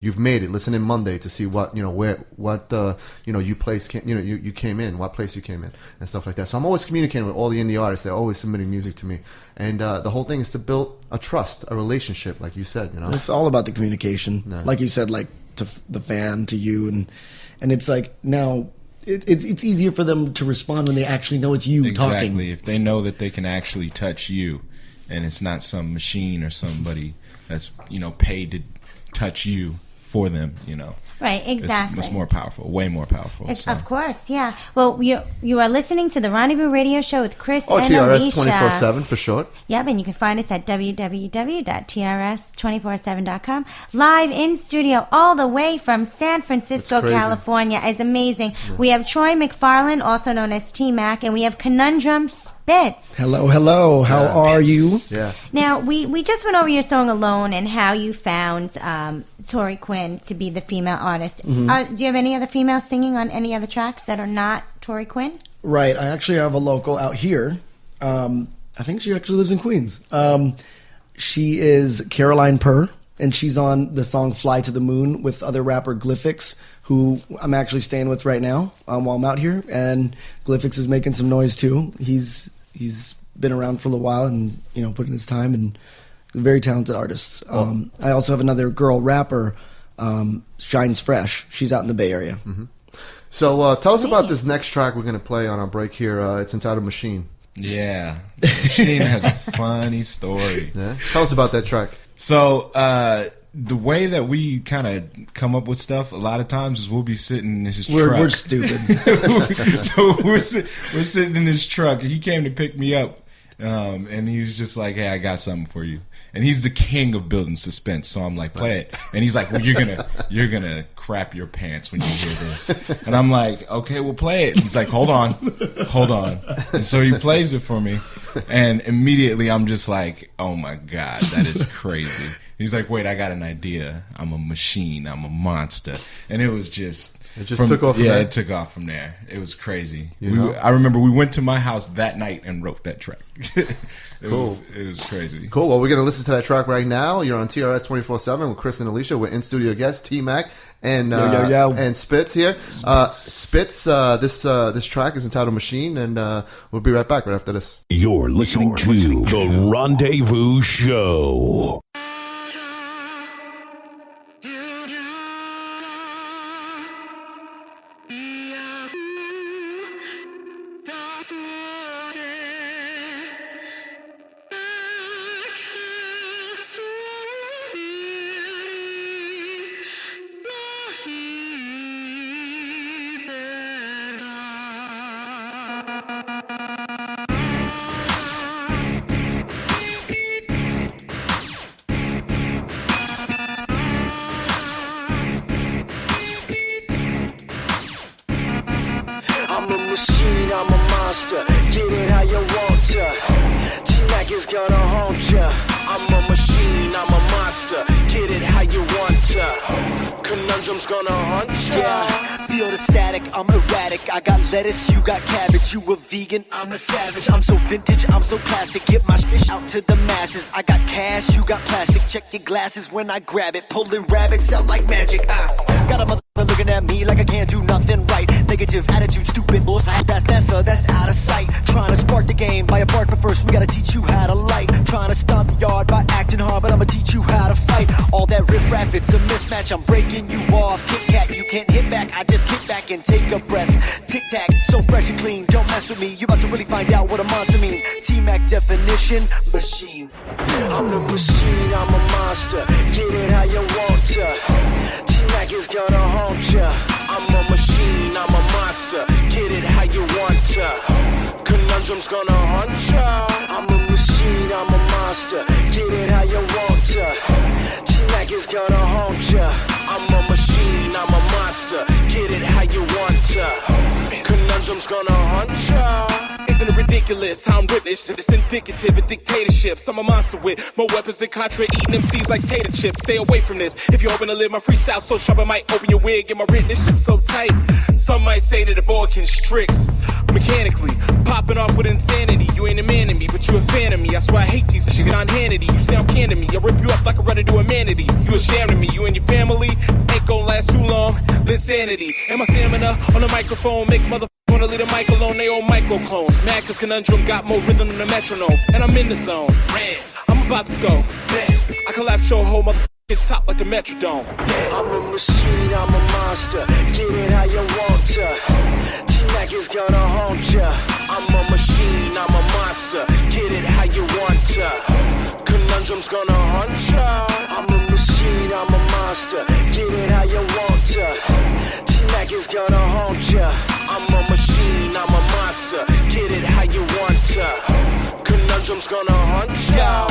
you've made it. Listen in Monday to see what you place you came in, what place you came in, and stuff like that. So I'm always communicating with all the indie artists. They're always submitting music to me, and the whole thing is to build a trust, a relationship, like you said. It's all about the communication, like you said, like to the fan, to you, and it's like now. It's easier for them to respond when they actually know it's you talking. Exactly. If they know that they can actually touch you, and it's not some machine or somebody that's paid to touch you for them. Right, exactly. It's more powerful, way more powerful. Of course, yeah. Well, you are listening to the Rendezvous Radio Show with Cris and TRS Alysia. 24/7 for short. Yep, and you can find us at www.trs247.com. Live in studio all the way from San Francisco, California. It's amazing. Yeah. We have Troy McFarlane, also known as TMac, and we have Kunundrum Spitzz. Hello. How are you? Yeah. Now, we just went over your song Alone and how you found Tori Quinn to be the female artist. Mm-hmm. Do you have any other females singing on any other tracks that are not Tori Quinn? Right. I actually have a local out here. I think she actually lives in Queens. She is Caroline Purr, and she's on the song Fly to the Moon with other rapper Glyphix, who I'm actually staying with right now while I'm out here. And Glyphix is making some noise too. He's been around for a little while and putting his time, and a very talented artist. I also have another girl rapper, Shines Fresh. She's out in the Bay Area. Mm-hmm. So tell us about this next track we're going to play on our break here. It's entitled Machine. Yeah. Machine has a funny story. Yeah? Tell us about that track. So the way that we kind of come up with stuff a lot of times is we'll be sitting in his truck. We're stupid. So we're sitting in his truck. He came to pick me up, and he was just like, "Hey, I got something for you." And he's the king of building suspense. So I'm like, "Play it." And he's like, "Well, you're gonna crap your pants when you hear this." And I'm like, "Okay, we'll play it." He's like, hold on. And so he plays it for me, and immediately I'm just like, "Oh my God, that is crazy." He's like, "Wait, I got an idea. I'm a machine. I'm a monster." And it was just... It just took off from there? Yeah, it took off from there. It was crazy. I remember we went to my house that night and wrote that track. It was crazy. Cool. Well, we're going to listen to that track right now. You're on TRS 24/7 with Cris and Alysia. We're in-studio guests, TMac and Spitzz here. Spitzz, this track is entitled Machine, and we'll be right back right after this. You're listening to The Rendezvous Show. I'm a monster, get it how you want to. TMac is gonna haunt ya. I'm a machine, I'm a monster, get it how you want to. Conundrum's gonna haunt ya. Yeah, feel the static, I'm erratic. I got lettuce, you got cabbage. You a vegan, I'm a savage. I'm so vintage, I'm so classic. Get my shit out to the masses. I got cash, you got plastic. Check your glasses when I grab it. Pulling rabbits sound like magic. Got a mother looking at me like I can't do nothing right. Negative attitude, stupid bullshit. That's NASA, that's out of sight. Trying to spark the game by a bark, but first we gotta teach you how to light. Trying to stomp the yard by acting hard, but I'ma teach you how to fight. All that riff-raff, it's a mismatch. I'm breaking you off. Kit Kat, you can't hit back. I just kick back and take a breath. Tic-tac, so fresh and clean. Don't mess with me. You about to really find out what a monster means. TMac definition, machine. I'm the machine, I'm a monster. Get it how you want to. TMac is gonna haunt ya. I'm a machine, I'm a monster. Get it how you want to. Conundrum's gonna haunt ya. I'm a machine, I'm a monster. Get it how you want to. TMac is gonna haunt ya. I'm a machine, I'm a monster. Get it how you want to. Conundrum's gonna haunt ya. Isn't it ridiculous how I'm British? It's indicative of dictatorships. I'm a monster with more weapons than Contra, eating MCs like tater chips. Stay away from this. If you're hoping to live my freestyle so sharp, I might open your wig and my written shit so tight. Some might say that the boy constricts. mechanically. Popping off with insanity. You ain't a man in me, but you a fan of me. That's why I hate these shit on Hannity. You sound canned to me. I rip you up like a runner to humanity. You a sham to me. You and your family ain't gon' last too long. Insanity. And my stamina on the microphone make motherfuckers wanna leave the mic alone. They own microclones. Mad cause Conundrum got more rhythm than the metronome. And I'm in the zone. I'm about to go. I collapse your whole motherfucking top like the Metrodome. I'm a machine, I'm a monster. Get it how you want to. TMac is gonna haunt ya. I'm a machine, I'm a monster. Get it how you want to. Conundrum's gonna haunt ya. I'm a machine, I'm a monster. Get it how you want to. TMac is gonna haunt ya. I'm a machine, I'm a monster. Get it how you want to. Conundrum's gonna haunt ya.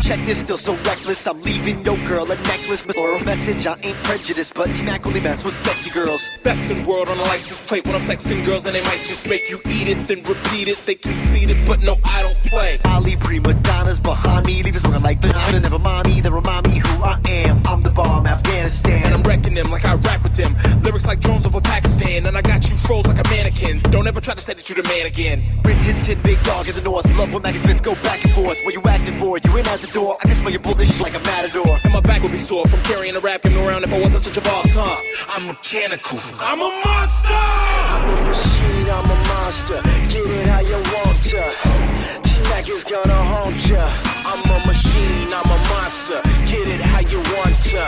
Check this, still so reckless. I'm leaving your girl a necklace. Or a message, I ain't prejudiced, but TMac only mess with sexy girls. Best in world on a license plate when I'm sexing girls, and they might just make you eat it, then repeat it. They concede it, but no, I don't play. I leave prima donnas behind me, leave us looking like banana. Never mind me, they remind me who I am. I'm the bomb, Afghanistan. And I'm wrecking them like I rap with them. Lyrics like drones over Pakistan, and I got you froze like a mannequin. Don't ever try to say that you the man again. Rintintin, big dog in the north. Love when magazines go back and forth. What you acting for? You ain't at the door. I can smell your bullish like a matador. And my back would be sore from carrying a rap game around if I wasn't such a boss, huh? I'm mechanical. I'm a monster! I'm a machine, I'm a monster. Get it how you want to. TMac is gonna haunt ya. I'm a machine, I'm a monster. Get it how you want to.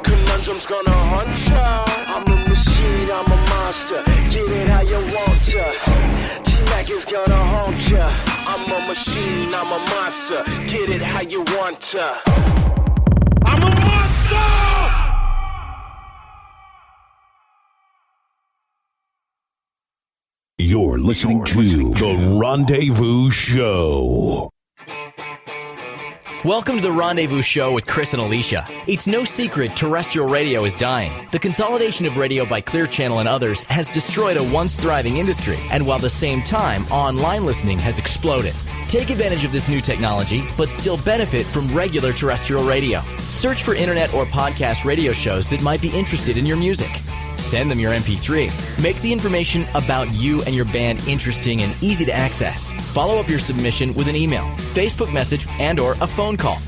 Conundrum's gonna haunt ya. I'm a machine, I'm a monster. Get it how you want to. TMac is gonna haunt ya. I'm a machine, I'm a monster. Get it how you want to. I'm a monster! You're listening to The Rendezvous Show. Welcome to The Rendezvous Show with Cris and Alysia. It's no secret terrestrial radio is dying. The consolidation of radio by Clear Channel and others has destroyed a once thriving industry, and while at the same time, online listening has exploded. Take advantage of this new technology, but still benefit from regular terrestrial radio. Search for internet or podcast radio shows that might be interested in your music. Send them your MP3. Make the information about you and your band interesting and easy to access. Follow up your submission with an email, Facebook message, and or a phone call.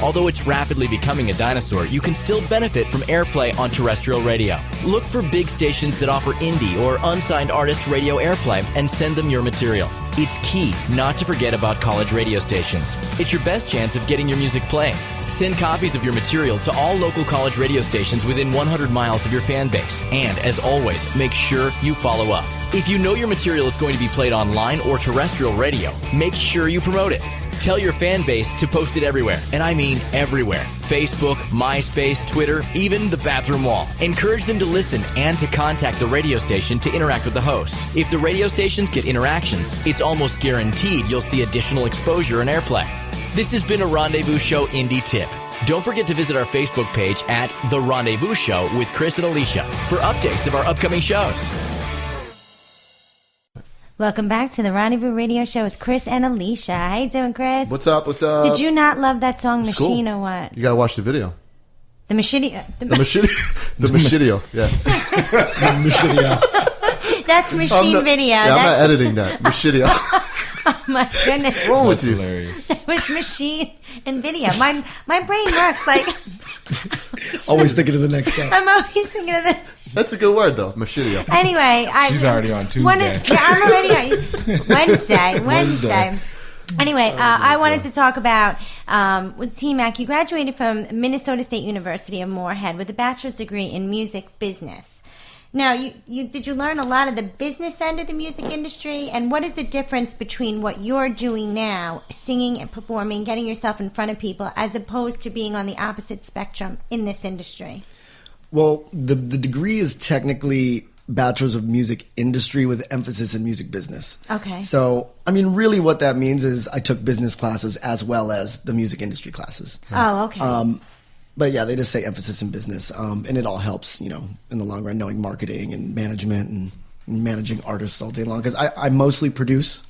Although it's rapidly becoming a dinosaur, you can still benefit from airplay on terrestrial radio. Look for big stations that offer indie or unsigned artist radio airplay and send them your material. It's key not to forget about college radio stations. It's your best chance of getting your music played. Send copies of your material to all local college radio stations within 100 miles of your fan base. And, as always, make sure you follow up. If you know your material is going to be played online or terrestrial radio, make sure you promote it. Tell your fan base to post it everywhere, and I mean everywhere. Facebook, MySpace, Twitter, even the bathroom wall. Encourage them to listen and to contact the radio station to interact with the hosts. If the radio stations get interactions, it's almost guaranteed you'll see additional exposure and airplay. This has been a Rendezvous Show Indie Tip. Don't forget to visit our Facebook page at The Rendezvous Show with Cris and Alysia for updates of our upcoming shows. Welcome back to the Rendezvous Radio Show with Cris and Alysia. How you doing, Cris? What's up? What's up? Did you not love that song, It's Machine, cool. or what? You gotta watch the video. The Machine. The Machidio, yeah. The Machidio. That's Machine Video. Yeah, I'm That's, not editing that. Machidio. oh my goodness. What's wrong with That's you? hilarious. It was Machine and Video. My brain works like... Always thinking of the next step. I'm always thinking of the... That's a good word, though. Machidio. Anyway, She's already on Tuesday. I'm already on Wednesday. Anyway, I wanted to talk about with TMac. You graduated from Minnesota State University of Moorhead with a bachelor's degree in music business. Now, did you learn a lot of the business end of the music industry? And what is the difference between what you're doing now, singing and performing, getting yourself in front of people, as opposed to being on the opposite spectrum in this industry? Well, the degree is technically Bachelor's of Music Industry with emphasis in music business. Okay. So, I mean, really what that means is I took business classes as well as the music industry classes. Oh, okay. But yeah, they just say emphasis in business. And it all helps, in the long run, knowing marketing and management and managing artists all day long. Because I mostly produce.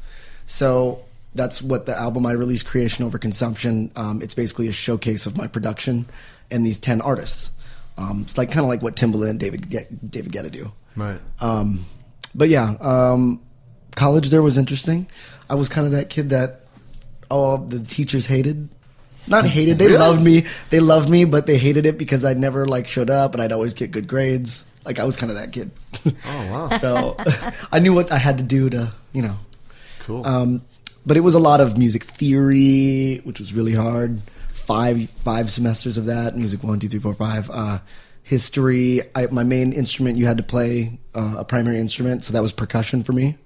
So that's what the album I released, Creation Over Consumption, it's basically a showcase of my production and these 10 artists. It's kind of like what Timbaland and David Guetta do. Right. But yeah, college there was interesting. I was kind of that kid that the teachers hated. Not hated. They loved me. They loved me, but they hated it because I never like showed up and I'd always get good grades. Like I was kind of that kid. Oh wow! So I knew what I had to do to, Cool. But it was a lot of music theory, which was really hard. Five semesters of that. Music 1, 2, 3, 4, 5. History. My main instrument, you had to play a primary instrument, so that was percussion for me.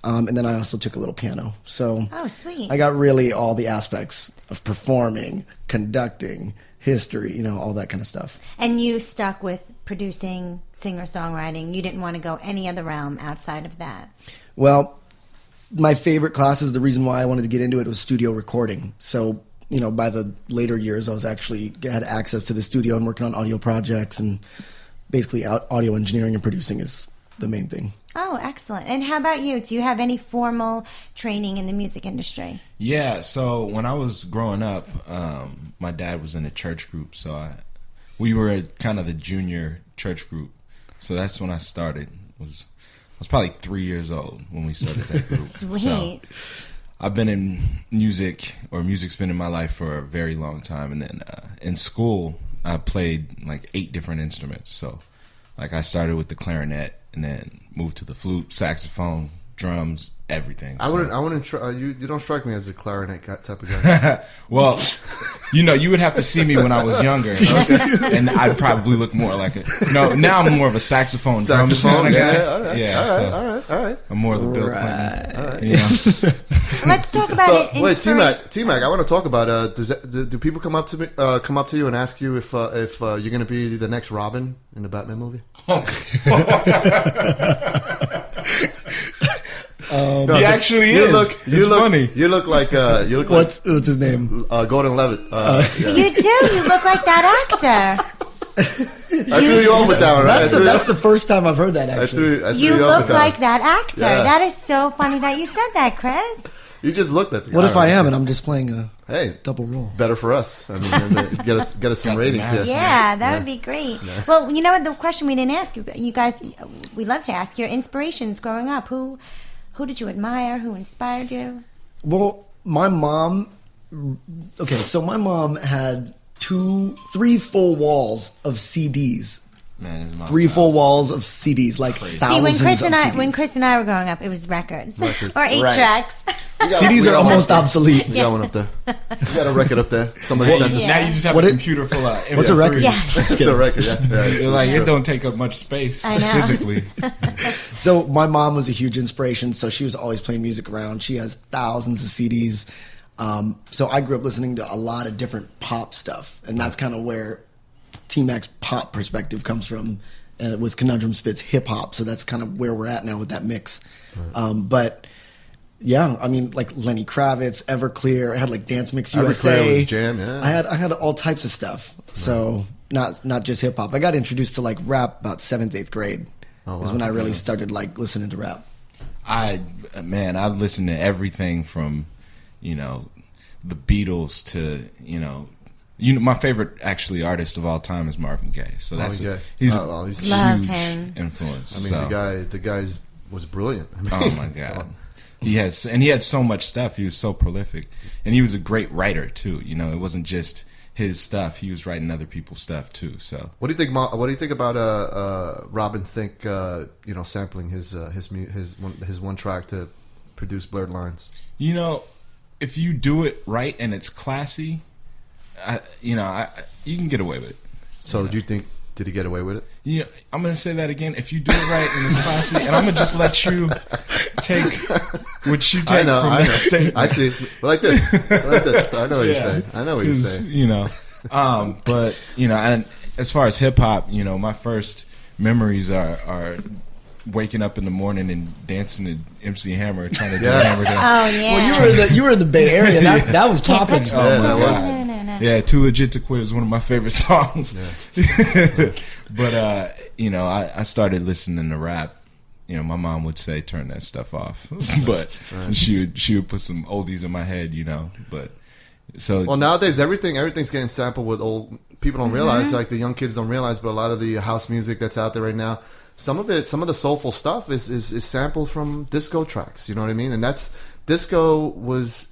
And then I also took a little piano. So sweet. I got really all the aspects of performing, conducting, history, all that kind of stuff. And you stuck with producing, singer-songwriting. You didn't want to go any other realm outside of that. Well, my favorite classes, the reason why I wanted to get into it was studio recording. So, by the later years, I was actually had access to the studio and working on audio projects, and basically audio engineering and producing is the main thing. Oh, excellent. And how about you? Do you have any formal training in the music industry? Yeah, so when I was growing up, my dad was in a church group, so we were kind of the junior church group. So that's when I started. I was probably 3 years old when we started that group. Sweet. So I've been in music, or music's been in my life for a very long time. And then in school, I played like 8 different instruments. So like I started with the clarinet and then moved to the flute, saxophone, drums, everything. I wouldn't try. You don't strike me as a clarinet type of guy. Well, you would have to see me when I was younger, and I'd probably look more like it. No, now I'm more of a saxophone drums kind of guy. All right. I'm more of the Bill Clinton. All right. Let's talk about it. Wait, T-Mac, I want to talk about. Do people come up to you and ask you if you're going to be the next Robin in the Batman movie? He actually is. It's funny. You look like what's his name? Gordon Levitt. You do. You look like that actor. I threw you off with that one. Right? That's the first time I've heard that. Actually, I threw you look with like that actor. Yeah. That is so funny that you said that, Chris. You just looked at the guy. What if I am and I'm just playing a double role? Better for us. I mean, get us some ratings. Yeah, that would be great. Yeah. Well, you know what? The question we didn't ask you guys, we love to ask your inspirations growing up. Who did you admire? Who inspired you? Well, my mom. Okay, so my mom had 3 full walls of CDs. Man, 3 full walls of CDs, like thousands See, CDs. when Chris and I were growing up, it was records. or 8 Right. tracks. CDs are almost obsolete. You got one up there. You got a record up there. Somebody sent us. Now you just have a computer full of MP3s. What's a record? Yeah. It's a record. Yeah. You're like, it don't take up much space I know. physically. So my mom was a huge inspiration. So she was always playing music around. She has thousands of CDs. So I grew up listening to a lot of different pop stuff, and that's kind of where TMac's pop perspective comes from. With Kunundrum Spitzz hip hop, so that's kind of where we're at now with that mix. Right. But yeah, I mean, like Lenny Kravitz, Everclear. I had like Dance Mix USA. Everclear was jam, yeah. I had all types of stuff. So not just hip hop. I got introduced to like rap about 7th, 8th grade. Was when I really started like listening to rap. I listened to everything from, the Beatles to, my favorite actually artist of all time is Marvin Gaye. So that's he's a huge influence. I mean, the guy was brilliant. I mean, oh my God, he had so much stuff. He was so prolific, and he was a great writer too. It wasn't just his stuff; he was writing other people's stuff too. So, what do you think about Robin Thicke? Sampling his one track to produce Blurred Lines. If you do it right and it's classy. You can get away with it. So, do you think did he get away with it? I'm going to say that again. If you do it right and it's classy, and I'm going to just let you take what you take from that statement. I see. Like this. I know what you're saying. I know what you're saying. But and as far as hip hop, my first memories are waking up in the morning and dancing to MC Hammer, trying to do Hammer dance. Oh yeah. Well, you were in the Bay Area. That was popping. Oh my God. Yeah, Too Legit to Quit is one of my favorite songs. Yeah. But I started listening to rap. My mom would say turn that stuff off, but she would put some oldies in my head. But So Well, nowadays everything's getting sampled with old. People don't realize, like the young kids don't realize, but a lot of the house music that's out there right now, some of the soulful stuff is sampled from disco tracks. You know what I mean? And that's disco was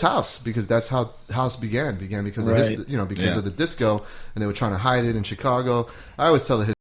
house, because that's how house began because of Right. because of the disco, and they were trying to hide it in Chicago. I always tell the